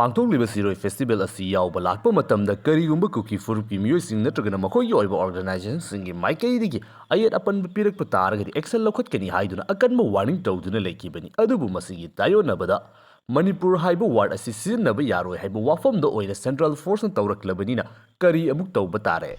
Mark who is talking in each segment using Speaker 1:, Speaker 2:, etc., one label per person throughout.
Speaker 1: ꯄꯥꯡꯊꯣꯛꯂꯤꯕ ꯁꯤꯔꯣꯏ festival ꯑꯁꯤ ꯌꯥꯎꯕ ꯂꯥꯛꯄ ꯃꯇꯝꯗ ꯀꯔꯤꯒꯨꯝꯕ ꯀꯨꯀꯤ ꯐꯨꯔꯨꯞꯀꯤ ꯃꯤꯑꯣꯏꯁꯤꯡ ꯅꯠꯇ꯭ꯔꯒꯅ ꯃꯈꯣꯏꯒꯤ ꯑꯣꯏꯕ ꯑꯣꯔꯒꯅꯥꯏꯖꯦꯁꯟꯁꯤꯡꯒꯤ ꯃꯥꯏꯀꯩꯗꯒꯤ ꯑꯌꯦꯠ ꯑꯄꯟꯕ ꯄꯤꯔꯛꯄ ꯇꯥꯔꯒꯗꯤ ꯑꯦꯛꯁꯟ ꯂꯧꯈꯠꯀꯅꯤ ꯍꯥꯏꯗꯨꯅ ꯑꯀꯟꯕ ꯋꯥꯔꯅꯤꯡ ꯇꯧꯗꯨꯅ ꯂꯩꯈꯤꯕꯅꯤ꯫ ꯑꯗꯨꯕꯨ ꯃꯁꯤꯒꯤ ꯇꯥꯌꯣꯟꯅꯕꯗ ꯃꯅꯤꯄꯨꯔ ꯍꯥꯏꯕ ꯋꯥꯔꯗ ꯑꯁꯤ ꯁꯤꯖꯤꯟꯅꯕ ꯌꯥꯔꯣꯏ ꯍꯥꯏꯕ ꯋꯥꯐꯝꯗ ꯑꯣꯏꯅ ꯁꯦꯟꯇ꯭ꯔꯦꯜ ꯐꯣꯔꯁꯅ ꯇꯧꯔꯛꯂꯕꯅꯤꯅ ꯀꯔꯤ ꯑꯃꯨꯛ ꯇꯧꯕ ꯇꯥꯔꯦ?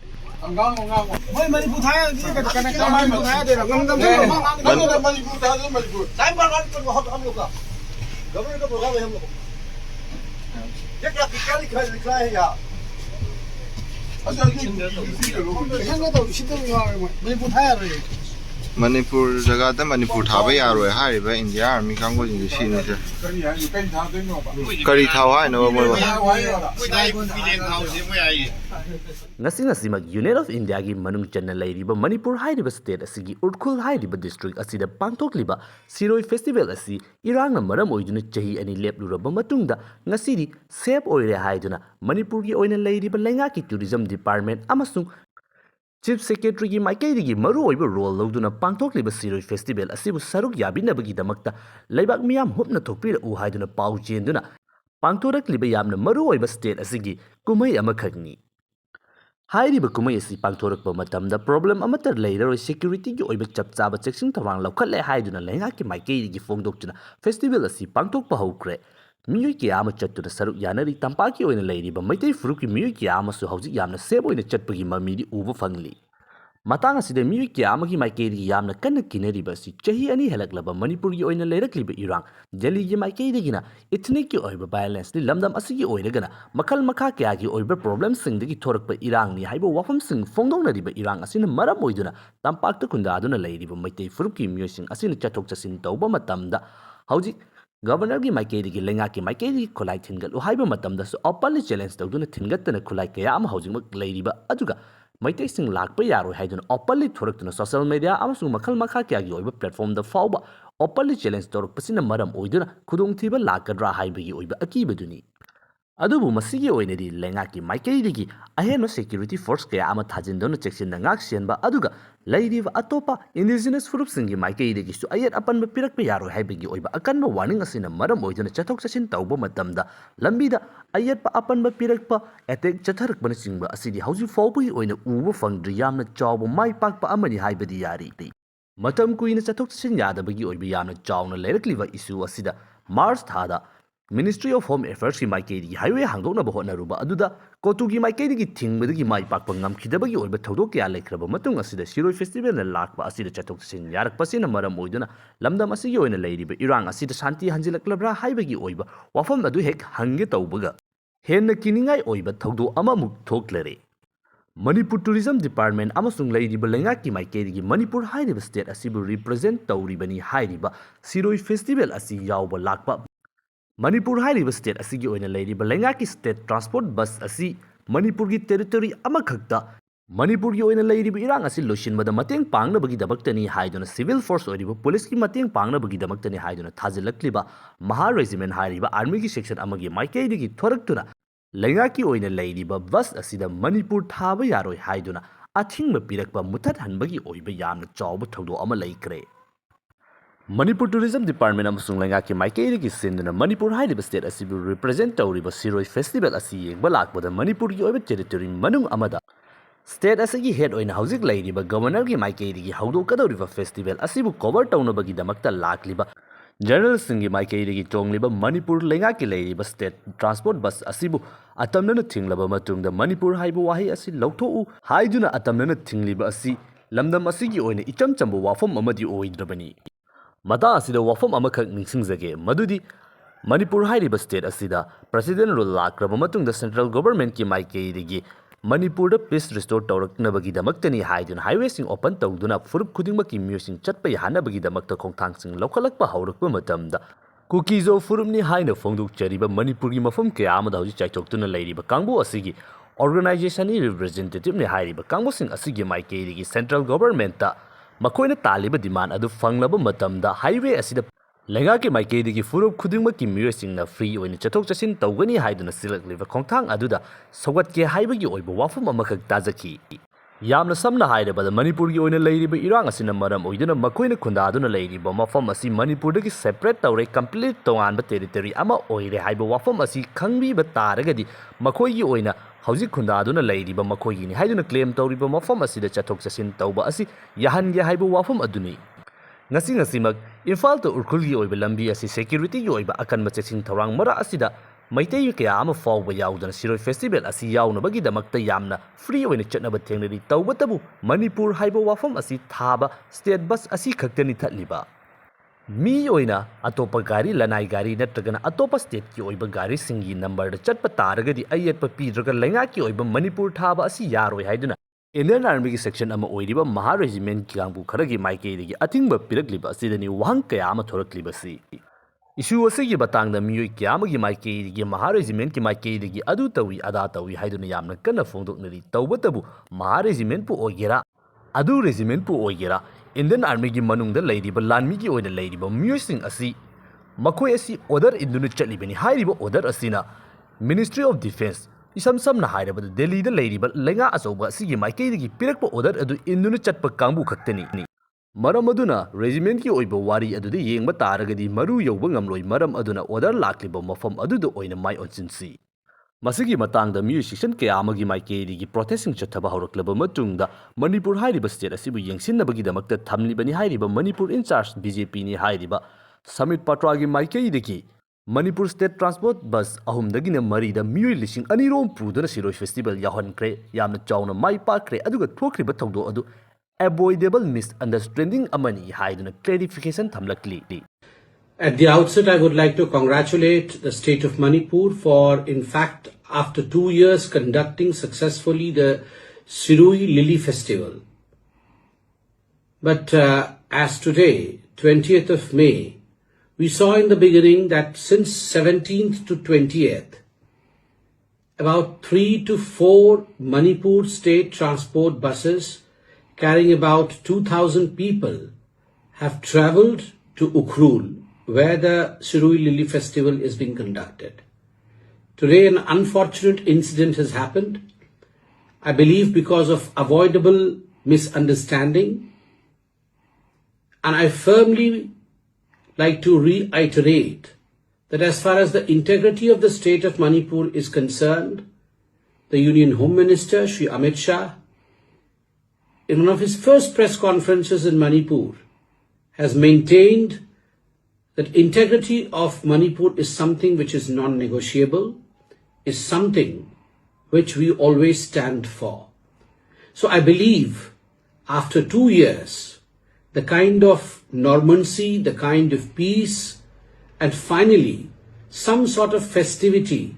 Speaker 2: Manipur jagada Manipur thaba yaroi hariba India army kango jingi shinu je kari thawa no mo
Speaker 1: ngasi Union of India gi manung channa leiriba Manipur hairiba state asigi Urkhul hairiba district asida pangthokliba Siroi festival asi irang na maram oiduna chahi ani lepluraba matungda ngasidi save oire haiduna Manipur gi oina leiriba lenga ki tourism department amasung Chief Secretary की माइकई की मरु ओइबो role लौदुना पांगथोकलिबा Sirohi festival असिबु सरुक याबिनबगी दमक्ता लेबाक मियाम हुपना थोकपिर उ हाइदुना पाउ चेंदुना पांगथोरकलिबा यामना मरु ओइबा state असिगी कुमै अमखगनी हाइरिबा कुमै असि पांगथोरकबा मतमदा problem Amtar लेररोय security की ओइबा चपचाबा चेक्सिंग थवांग लौखले हाइदुना लेंगा की माइकई की फोंगदोक्तुना फेस्टिवल असी पांगथोकपा हौक्रे मियोई की आम चत्तुना सरुक यानरी तंपाकी ओइना लेरिबा मैतै फुरुक की मियोई की आमसु हौजिक यामना सेब ओइना चटपगी ममीदी उबा फंगली matang asida miyoy kya amagi maikei yamna kanna kinariba si chahi ani helaklaba Manipur gi oina leirakliba irang Delhi gi maikei digina ethnic ki oiba violence ni lamdam asigi oiragana makal makha kya gi oiba problem sing digi thorakpa irang ni haiba wafam sing fongdong nariba irang asina maram oiduna tampakta kunda aduna leiriba maitei furup ki miyoy sing asina chathok chasin tauba matamda hauji Governor gi maikei digi lenga ki maikei digi khulai thingal uhaiba matamda su openly challenge tawduna thingattana khulai kaya ama hauji mak leiriba aduga Maitai sing lakpa yaroi haiduna openly thoraktuna social media amasung makhal makha kya gi oiba platform da fauba openly challenge torakpasina maram oiduna khudong thiba lakadra haibagi oiba akibaduni adubu masigi oinadi lenga ki maikei digi aheno security force kaya ama thajindona cheksinna ngak sianba aduga leiriba atopa indigenous group singi maikei digi su ayat apanba pirakpa yaroi haibagi oiba akanba warning asina maram oiduna chathok chasin tauba matamda lambida ayat pa apanba pirakpa attack chatharakbana singba asidi hauji fawbagi oina uba fangdri yamna chawba mai pakpa amani haibadi yari matam kuina chathok chasin yadabagi oiba yamna chawna lerakliba issue asida March thada Ministry of Home Affairs ki maikei digi highway hangdokna bahotna ruba aduda kotu gi maikei digi thingbadagi mai pakpa ngamkhidabagi oiba thodok kya lekraba matung asida Siroi festival na lakpa asida chathok chasin yarakpasina maram oiduna lamdam asigi oina leiriba irang asida shanti hanjilaklabra haibagi oiba wafam adu hek hange taubaga henna kiningai oiba thodo amamuk thoklare Manipur Tourism Department amasung leiriba lenga ki maikei digi Manipur hairiba state asibu represent tauribani hairiba Siroi festival asi yauba lakpa Manipur hairiba state asigi oina leiriba lenga ki state transport bus asi Manipur gi territory amakhakta Manipur gi oina leiriba irang asi losinbada mateng pangnabagi dabaktani haiduna civil force oiriba police ki mateng pangnabagi dabaktani haiduna thajilakliba Maha regiment hairiba army gi section amagi maikei digi thoraktuna lenga ki oina leiriba bus asida Manipur thaba yaroi haiduna athingba pirakba muthat hanbagi oiba yamna chawba thodo ama laikre Manipur Tourism Department amasung lenga ki maikei digi sinduna Manipur hairiba state asibu represent tawriba Siroi festival asi yengba lakbada Manipur gi oiba territory manung amada state asigi head oina haujik leiriba governor gi maikei digi haudokadoriba festival asibu cover tawnabagi damakta lakliba General singi maikei digi tongliba Manipur lenga ki leiriba state transport bus asibu atamnana thinglaba matungda Manipur haiba wahi asi lauthou haiduna atamnana thingliba asi lamdam asigi oina icham chamba wafam amadi oidrabani Mata asida wafam amakhak ningsingjage madudi Manipur hairiba state asida president rule lakraba matungda central government ki maikei digi Manipur da peace restore tawraknabagi damaktani haiduna highway sing open tawduna furup khudingmaki miyosing chatpa yahanabagi damakta khongthang sing lokhalakpa haurakpa matamda kukizo furupni haina fongduk chariba Manipur gi mafam kaya amada hauji chaichoktuna leiriba kangbu asigi organization ni representative ni hairiba kangbu sing asigi maikei digi central government ta makoina taliba demand adu fanglaba matamda highway asida lenga ki maikei digi furup khudingmaki miyosingna free oina chathok chasin tawgani haiduna silakliba khongthang aduda sogat ke haibagi oiba wafum amakhak tajaki ꯌꯥꯝꯅ ꯁꯝꯅ ꯍꯥꯏꯔꯕꯗ ꯃꯅꯤꯄꯨꯔꯒꯤ ꯑꯣꯏꯅ ꯂꯩꯔꯤꯕ ꯏꯔꯥꯡ ꯑꯁꯤꯅ ꯃꯔꯝ ꯑꯣꯏꯗꯨꯅ ꯃꯈꯣꯏꯅ ꯈꯨꯟꯗꯥꯗꯨꯅ ꯂꯩꯔꯤꯕ ꯃꯐꯝ ꯑꯁꯤ ꯃꯅꯤꯄꯨꯔꯗꯒꯤ ꯁꯦꯄꯔꯦꯠ ꯇꯧꯔꯦ, ꯀꯝꯄ꯭ꯂꯤꯠ ꯇꯣꯉꯥꯟꯕ ꯇꯦꯔꯤꯇꯣꯔꯤ ꯑꯃ ꯑꯣꯏꯔꯦ ꯍꯥꯏꯕ ꯋꯥꯐꯝ ꯑꯁꯤ ꯈꯪꯕꯤꯕ ꯇꯥꯔꯒꯗꯤ ꯃꯈꯣꯏꯒꯤ ꯑꯣꯏꯅ ꯍꯧꯖꯤꯛ ꯈꯨꯟꯗꯥꯗꯨꯅ ꯂꯩꯔꯤꯕ ꯃꯈꯣꯏꯒꯤꯅꯤ ꯍꯥꯏꯗꯨꯅ ꯀ꯭ꯂꯦꯝ ꯇꯧꯔꯤꯕ ꯃꯐꯝ ꯑꯁꯤꯗ ꯆꯠꯊꯣꯛ ꯆꯠꯁꯤꯟ ꯇꯧꯕ ꯑꯁꯤ ꯌꯥꯍꯟꯒꯦ ꯍꯥꯏꯕ ꯋꯥꯐꯝ ꯑꯗꯨꯅꯤ꯫ ꯉꯁꯤꯃꯛ ꯏꯝꯐꯥꯜ ꯇꯨ ꯎꯈ꯭ꯔꯨꯜꯒꯤ ꯑꯣꯏꯕ ꯂꯝꯕꯤ ꯑꯁꯤ ꯁꯦꯀ꯭ꯌꯨꯔꯤꯇꯤꯒꯤ ꯑꯣꯏꯕ ꯑꯀꯟꯕ ꯆꯦꯛꯁꯤꯟ ꯊꯧꯔꯥꯡ ꯃꯔꯛ ꯑꯁꯤꯗ ꯃꯩꯇꯩ ꯀꯌꯥ ꯑꯃ ꯐꯥꯎꯕ ꯌꯥꯎꯗꯅ ꯁꯤꯔꯣꯏ ꯐꯦꯁꯇꯤꯚꯦꯜ ꯑꯁꯤ ꯌꯥꯎꯅꯕꯒꯤꯗꯃꯛꯇ ꯌꯥꯝꯅ ꯐ꯭ꯔꯤ ꯑꯣꯏꯅ ꯆꯠꯅꯕ ꯊꯦꯡꯅꯔꯤ꯫ ꯇꯧꯕꯇꯕꯨ ꯃꯅꯤꯄꯨꯔ ꯍꯥꯏꯕ ꯋꯥꯐꯝ ꯑꯁꯤ ꯊꯥꯕ ꯁ꯭ꯇꯦꯠ ꯕꯁ ꯑꯁꯤ ꯈꯛꯇꯅꯤ ꯊꯠꯂꯤꯕ꯫ ꯃꯤ ꯑꯣꯏꯅ ꯑꯇꯣꯞꯄ ꯒꯥꯔꯤ, ꯂꯅꯥꯏ ꯒꯥꯔꯤ ꯅꯠꯇ꯭ꯔꯒꯅ ꯑꯇꯣꯞꯄ ꯁ꯭ꯇꯦꯠꯀꯤ ꯑꯣꯏꯕ ꯒꯥꯔꯤꯁꯤꯡꯒꯤ ꯅꯝꯕꯔꯗ ꯆꯠꯄ ꯇꯥꯔꯒꯗꯤ ꯑꯌꯦꯠꯄ ꯄꯤꯗ꯭ꯔꯒ ꯂꯩꯉꯥꯛꯀꯤ ꯑꯣꯏꯕ ꯃꯅꯤꯄꯨꯔ ꯊꯥꯕ ꯑꯁꯤ ꯌꯥꯔꯣꯏ ꯍꯥꯏꯗꯨꯅ ꯏꯟꯗꯤꯌꯟ ꯑꯥꯔꯃꯤꯒꯤ ꯁꯦꯛꯁꯟ ꯑꯃ ꯑꯣꯏꯔꯤꯕ ꯃꯍꯥ ꯔꯦꯖꯤꯃꯦꯟꯠ ꯀꯥꯡꯕꯨ ꯈꯔꯒꯤ ꯃꯥꯏꯀꯩꯗꯒꯤ ꯑꯊꯤꯡꯕ ꯄꯤꯔꯛꯂꯤꯕ ꯑꯁꯤꯗꯅꯤ ꯋꯥꯍꯪ ꯀꯌꯥ ꯑꯃ ꯊꯣꯔꯛꯂꯤꯕꯁꯤ꯫ ꯏꯁꯨ ꯑꯁꯤꯒꯤ ꯃꯇꯥꯡꯗ ꯃꯤꯑꯣꯏ ꯀꯌꯥ ꯑꯃꯒꯤ ꯃꯥꯏꯀꯩꯗꯒꯤ, ꯃꯍꯥ ꯔꯦꯖꯤꯃꯦꯟꯠꯀꯤ ꯃꯥꯏꯀꯩꯗꯒꯤ ꯑꯗꯨ ꯇꯧꯏ ꯑꯗꯥ ꯇꯧꯏ ꯍꯥꯏꯗꯨꯅ ꯌꯥꯝꯅ ꯀꯟꯅ ꯐꯣꯡꯗꯣꯛꯅꯔꯤ꯫ ꯇꯧꯕꯇꯕꯨ ꯃꯍꯥ ꯔꯦꯖꯤꯃꯦꯟꯠꯄꯨ ꯑꯣꯏꯒꯦꯔꯥ, ꯑꯗꯨ ꯔꯦꯖꯤꯃꯦꯟꯠꯄꯨ ꯑꯣꯏꯒꯦꯔꯥ, ꯏꯟꯗꯤꯌꯟ ꯑꯥꯔꯃꯤꯒꯤ ꯃꯅꯨꯡꯗ ꯂꯩꯔꯤꯕ ꯂꯥꯟꯃꯤꯒꯤ ꯑꯣꯏꯅ ꯂꯩꯔꯤꯕ ꯃꯤꯑꯣꯏꯁꯤꯡ ꯑꯁꯤ ꯃꯈꯣꯏ ꯑꯁꯤ ꯑꯣꯔꯗꯔ ꯏꯟꯗꯨꯅ ꯆꯠꯂꯤꯕꯅꯤ꯫ ꯍꯥꯏꯔꯤꯕ ꯑꯣꯔꯗꯔ ꯑꯁꯤꯅ ꯃꯤꯅꯤꯁꯇ꯭ꯔꯤ ꯑꯣꯐ ꯗꯤꯐꯦꯟꯁ, ꯏꯁꯝ ꯁꯝꯅ ꯍꯥꯏꯔꯕꯗ ꯗꯦꯜꯂꯤꯗ ꯂꯩꯔꯤꯕ ꯂꯩꯉꯥꯛ ꯑꯆꯧꯕ ꯑꯁꯤꯒꯤ ꯃꯥꯏꯀꯩꯗꯒꯤ ꯄꯤꯔꯛꯄ ꯑꯣꯔꯗꯔ ꯑꯗꯨ ꯏꯟꯗꯨꯅ ꯆꯠꯄ ꯀꯥꯡꯕꯨ ꯈꯛꯇꯅꯤ꯫ ꯃꯔꯝ ꯑꯗꯨꯅ ꯔꯦꯖꯤꯃꯦꯟꯠꯀꯤ ꯑꯣꯏꯕ ꯋꯥꯔꯤ ꯑꯗꯨꯗ ꯌꯦꯡꯕ ꯇꯥꯔꯒꯗꯤ ꯃꯔꯨ ꯌꯧꯕ ꯉꯝꯂꯣꯏ꯫ ꯃꯔꯝ ꯑꯗꯨꯅ ꯑꯣꯔꯗꯔ ꯂꯥꯛꯂꯤꯕ ꯃꯐꯝ ꯑꯗꯨꯗ ꯑꯣꯏꯅ ꯃꯥꯏ ꯑꯣꯟꯁꯤꯟꯁꯤ꯫ ꯃꯁꯤꯒꯤ ꯃꯇꯥꯡꯗ ꯃꯤꯑꯣꯏ ꯁꯦꯛꯁꯟ ꯀꯌꯥ ꯑꯃꯒꯤ ꯃꯥꯏꯀꯩꯗꯒꯤ ꯄ꯭ꯔꯣꯇꯦꯁꯁꯤꯡ ꯆꯠꯊꯕ ꯍꯧꯔꯛꯂꯕ ꯃꯇꯨꯡꯗ ꯃꯅꯤꯄꯨꯔ ꯍꯥꯏꯔꯤꯕ ꯁ꯭ꯇꯦꯠ ꯑꯁꯤꯕꯨ ꯌꯦꯡꯁꯤꯟꯅꯕꯒꯤꯗꯃꯛꯇ ꯊꯝꯂꯤꯕꯅꯤ ꯍꯥꯏꯔꯤꯕ ꯃꯅꯤꯄꯨꯔ ꯏꯟꯆꯥꯔꯖ ꯕꯤ.ꯖꯦ.ꯄꯤꯅꯤ ꯍꯥꯏꯔꯤꯕ ꯁꯃꯤꯠ ꯄꯥꯇ꯭ꯔꯥꯒꯤ ꯃꯥꯏꯀꯩꯗꯒꯤ ꯃꯅꯤꯄꯨꯔ ꯁ꯭ꯇꯦꯠ ꯇ꯭ꯔꯥꯟꯁꯄꯣꯔꯠ ꯕꯁ 3ꯗꯒꯤꯅ 4ꯗ ꯃꯤꯑꯣꯏ 2,000 ꯔꯣꯝ ꯄꯨꯗꯨꯅ ꯁꯤꯔꯣꯏ ꯐꯦꯁꯇꯤꯚꯦꯜ ꯌꯥꯎꯍꯟꯈ꯭ꯔꯦ꯫ ꯌꯥꯝꯅ ꯆꯥꯎꯅ ꯃꯥꯏ ꯄꯥꯛꯈ꯭ꯔꯦ꯫ ꯑꯗꯨꯒ ꯊꯣꯛꯈ꯭ꯔꯤꯕ ꯊꯧꯗꯣꯛ ꯑꯗꯨ Avoidable misunderstanding amani haiduna clarification thamlakli.
Speaker 3: At the outset, I would like to congratulate the state of Manipur for, in fact, after 2 years conducting successfully the SHIRUI Lily Festival. But as today, 20th of May, we saw in the beginning that since 17th to 20th, about 3 to 4 Manipur state transport buses carrying about 2,000 people have travelled to Ukhrul, where the SHIRUI Lily Festival is being conducted. Today an unfortunate incident has happened, I believe because of avoidable misunderstanding, and I firmly like to reiterate that as far as the integrity of the state of Manipur is concerned, the Union Home Minister, Shri Amit Shah, in one of his first press conferences in Manipur, has maintained that integrity of Manipur is something which is non-negotiable, is something which we always stand for. So I believe after 2 years, the kind of normalcy, the kind of peace, and finally some sort of festivity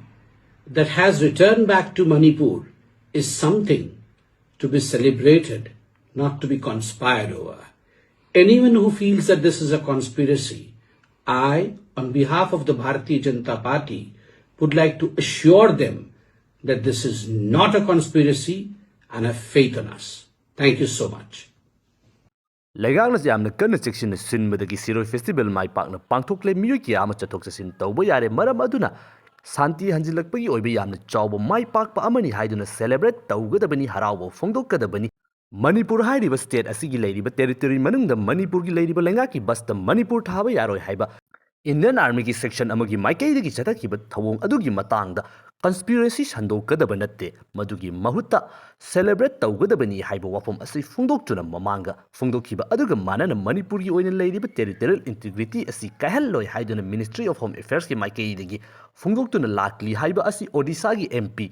Speaker 3: that has returned back to Manipur is something to be celebrated, not to be conspired over. Anyone who feels that this is a conspiracy, I, on behalf of the Bharatiya Janata Party, would like to assure them that this is not a conspiracy and have faith in us. Thank you so much.
Speaker 1: Legang yamna kanna section sinbadagi Siroi Festival mai pakna pangthokle miyo kya ama chathok chasin tawba yare maram aduna Santi hanjilakpagi oiba yamna chawba mai pakpa amani haiduna celebrate tawgadabani harawba phongdokadabani Manipur hairiba state asigi leiriba territory manungda Manipur gi leiriba lengaki basta Manipur thaba yaroi haiba Indian Army ki section amagi maikaidagi chathakhiba thawong adugi matangda conspiracy sandokadaba natte madugi mahutta celebrate tawgadabani haiba wafam asi phongdoktuna mamanga phongdokhiba aduga manana Manipur gi oina leiriba territorial integrity asi kahalloi haiduna Ministry of Home Affairs ki maikaidagi phongdoktuna lakli haiba asi Odisha gi MP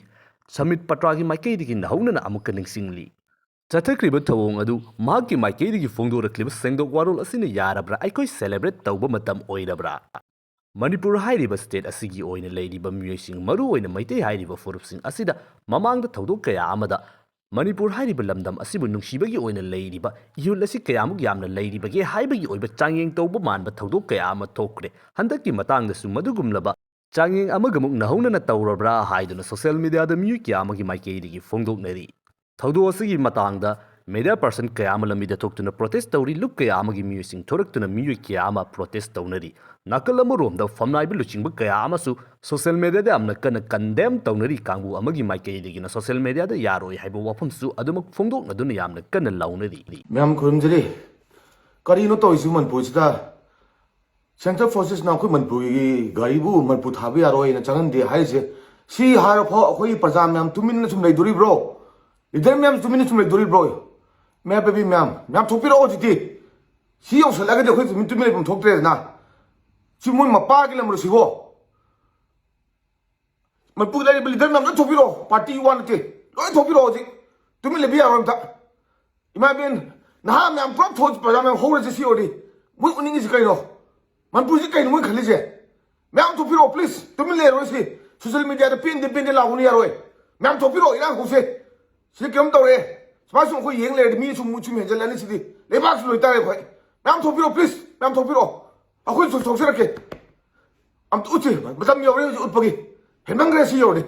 Speaker 1: Samit Patra gi maikaidagi nahaunana amuka ningsingli Chathakriba thawong adu mahakki maikaidagi phongdorakliba sengdok warol asina yarabra aikoi celebrate tawba matam oirabra Manipur hairiba state asigi oina leiriba miyosing maru oina maitei hairiba forupsing asida mamangda thodok kaya amada Manipur hairiba lamdam asibu nungsibagi oina leiriba ihul asi kayamuk yamna leiribage haibagi oiba changyeng tawba manba thodok kaya ama thokre handakki matangda su madugumlaba changyeng amagamuk nahaunana tawrabra haiduna social media da miyu kya amagi maikeidigi phongdoknari Thaudo asigi matangda media person kaya ama lamida thoktuna protest tawri lup kaya ama gi music thoraktuna miyu kaya ama protest tawnari nakal amarom da famnai bu luchingba kaya ama su social media da amna kana condemn tawnari kangbu ama gi maikai digina social media da yaroi haibo wafam su adumak phongdok aduna yamna kana lawnari
Speaker 4: ma'am खुरमजरी करीनो तो इस Manpur central forces ना कोई मनपुर की गाड़ी बु मनपुर थाबे यारो इन चंगन दे हाय से सी हार फो कोई प्रजा मैम तुमिन सुम ले दुरी ब्रो इधर मैम तुमिन सुम ले दुरी ब्रो मैं बेबी मैम मैम थोपिरो जिति सी यो से लगे कोई तुमिन ले थोकते ना सी मुन मपा के लमरो सिगो मनपुर ले इधर मैम थोपिरो पार्टी वन ते लोय थोपिरो जि तुमिन ले बिया रोम ता इमाबिन ना मैम प्रोप थोज प्रजा मैम होरे से सी ओडी मुई उनिंग से कइनो मनपुर से कहीं मुई खली से मैम तो फिर प्लीज तुम ले रो से सोशल मीडिया पे पिन दे लागू नहीं यार मैम तो फिर इरा को से क्यों तो रे समा सु को येंग ले मी सु मुचु में जलानी सिदी ले बाक्स लोइता रे भाई मैम तो फिर प्लीज मैम तो फिर अखोई सो से रखे हम तो उचे मतलब योरे उठपगी हेमंग रे सी योरे